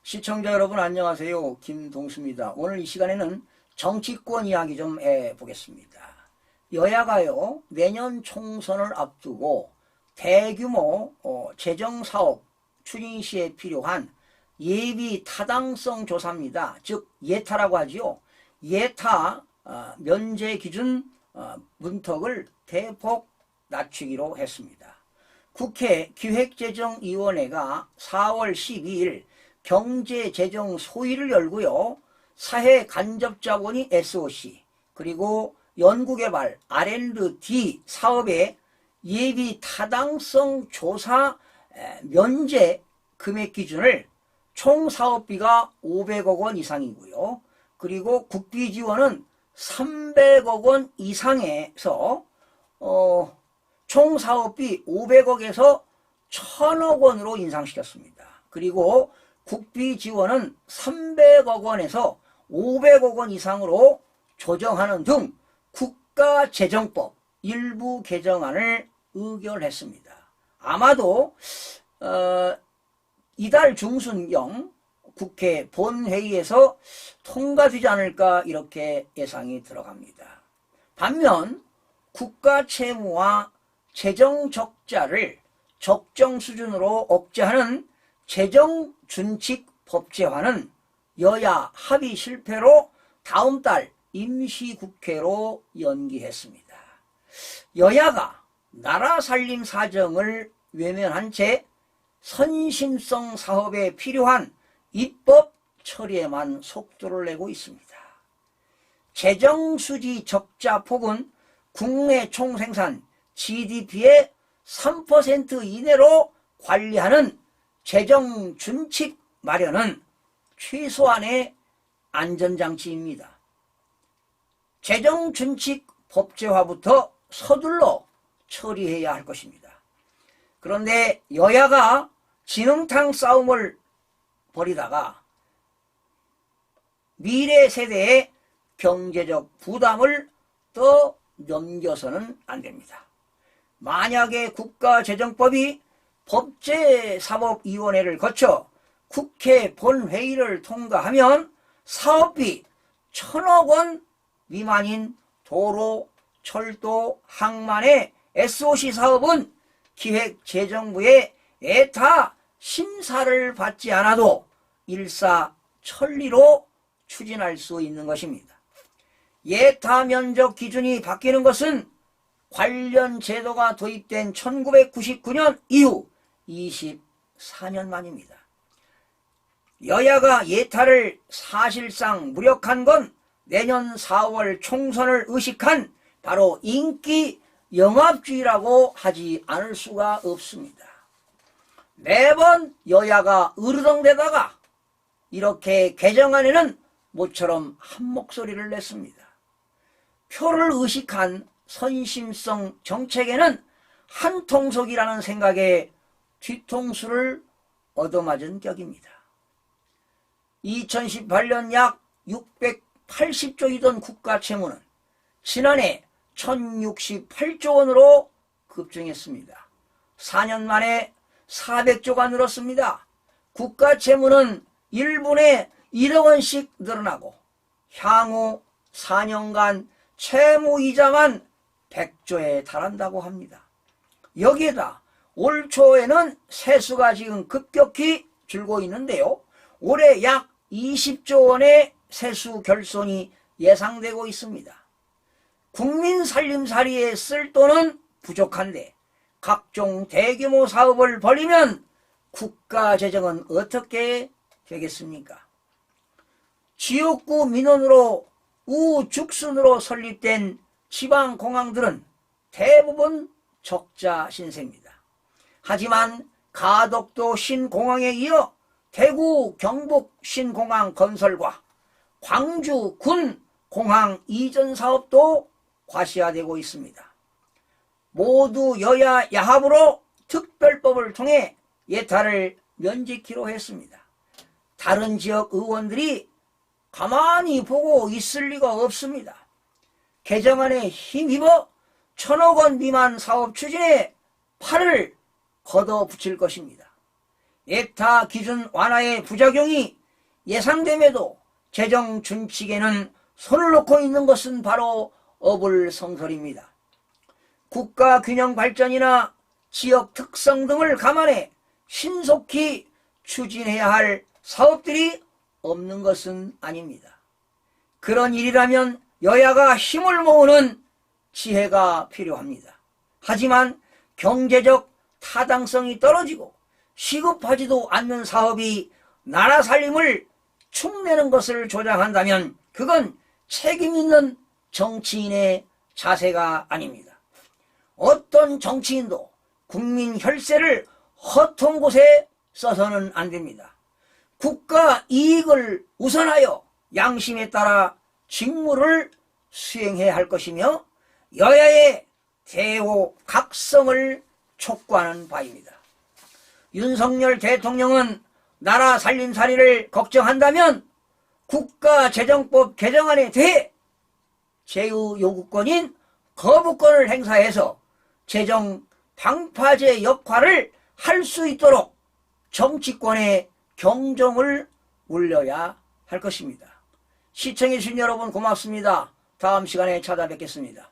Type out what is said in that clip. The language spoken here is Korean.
시청자 여러분 안녕하세요. 김동수입니다. 오늘 이 시간에는 정치권 이야기 좀 해보겠습니다. 여야가요 내년 총선을 앞두고 대규모 재정사업 추진 시에 필요한 예비 타당성 조사입니다. 즉 예타라고 하지요. 예타 면제 기준 문턱을 대폭 낮추기로 했습니다. 국회 기획재정위원회가 4월 12일 경제재정 소위를 열고요. 사회 간접자본이 SOC 그리고 연구개발 R&D 사업의 예비 타당성 조사 면제 금액 기준을 총 사업비가 500억 원 이상이고요. 그리고 국비 지원은 300억 원 이상에서 총 사업비 500억에서 1000억 원으로 인상시켰습니다. 그리고 국비 지원은 300억 원에서 500억 원 이상으로 조정하는 등 국가재정법 일부 개정안을 의결했습니다. 아마도 이달 중순경 국회 본회의에서 통과되지 않을까 이렇게 예상이 들어갑니다. 반면 국가채무와 재정적자를 적정 수준으로 억제하는 재정준칙법제화는 여야 합의 실패로 다음 달 임시국회로 연기했습니다. 여야가 나라 살림 사정을 외면한 채 선심성 사업에 필요한 입법 처리에만 속도를 내고 있습니다. 재정수지 적자 폭은 국내 총생산 GDP의 3% 이내로 관리하는 재정준칙 마련은 최소한의 안전장치입니다. 재정준칙 법제화부터 서둘러 처리해야 할 것입니다. 그런데 여야가 진흙탕 싸움을 벌이다가 미래 세대의 경제적 부담을 더 넘겨서는 안 됩니다. 만약에 국가재정법이 법제사법위원회를 거쳐 국회 본회의를 통과하면 사업비 1000억 원 미만인 도로, 철도, 항만의 SOC 사업은 기획재정부의 예타 심사를 받지 않아도 일사천리로 추진할 수 있는 것입니다. 예타 면적 기준이 바뀌는 것은 관련 제도가 도입된 1999년 이후 24년 만입니다. 여야가 예타를 사실상 무력한 건 내년 4월 총선을 의식한 바로 인기 영합주의라고 하지 않을 수가 없습니다. 매번 여야가 으르렁대다가 이렇게 개정안에는 모처럼 한 목소리를 냈습니다. 표를 의식한 선심성 정책에는 한통속이라는 생각에 뒤통수를 얻어맞은 격입니다. 2018년 약 680조이던 국가채무는 지난해 1068조 원으로 급증했습니다. 4년 만에 400조가 늘었습니다. 국가채무는 1분에 1억 원씩 늘어나고 향후 4년간 채무이자만 100조에 달한다고 합니다. 여기에다 올 초에는 세수가 지금 급격히 줄고 있는데요. 올해 약 20조 원의 세수 결손이 예상되고 있습니다. 국민 살림살이에 쓸 돈은 부족한데 각종 대규모 사업을 벌이면 국가재정은 어떻게 되겠습니까? 지역구 민원으로 우죽순으로 설립된 지방공항들은 대부분 적자 신세입니다. 하지만 가덕도 신공항에 이어 대구 경북 신공항 건설과 광주 군 공항 이전 사업도 과시화되고 있습니다. 모두 여야 야합으로 특별법을 통해 예타를 면제키로 했습니다. 다른 지역 의원들이 가만히 보고 있을 리가 없습니다. 개정안에 힘입어 1000억 원 미만 사업 추진에 팔을 걷어붙일 것입니다. 예타 기준 완화의 부작용이 예상됨에도 재정 준칙에는 손을 놓고 있는 것은 바로 어불성설입니다. 국가 균형 발전이나 지역 특성 등을 감안해 신속히 추진해야 할 사업들이 없는 것은 아닙니다. 그런 일이라면 여야가 힘을 모으는 지혜가 필요합니다. 하지만 경제적 타당성이 떨어지고 시급하지도 않는 사업이 나라 살림을 축내는 것을 조장한다면 그건 책임있는 정치인의 자세가 아닙니다. 어떤 정치인도 국민 혈세를 허통 곳에 써서는 안 됩니다. 국가 이익을 우선하여 양심에 따라 직무를 수행해야 할 것이며 여야의 대호각성을 촉구하는 바입니다. 윤석열 대통령은 나라 살림살이를 걱정한다면 국가재정법 개정안에 대해 제휴요구권인 거부권을 행사해서 재정 방파제 역할을 할 수 있도록 정치권의 경종을 울려야 할 것입니다. 시청해주신 여러분 고맙습니다. 다음 시간에 찾아뵙겠습니다.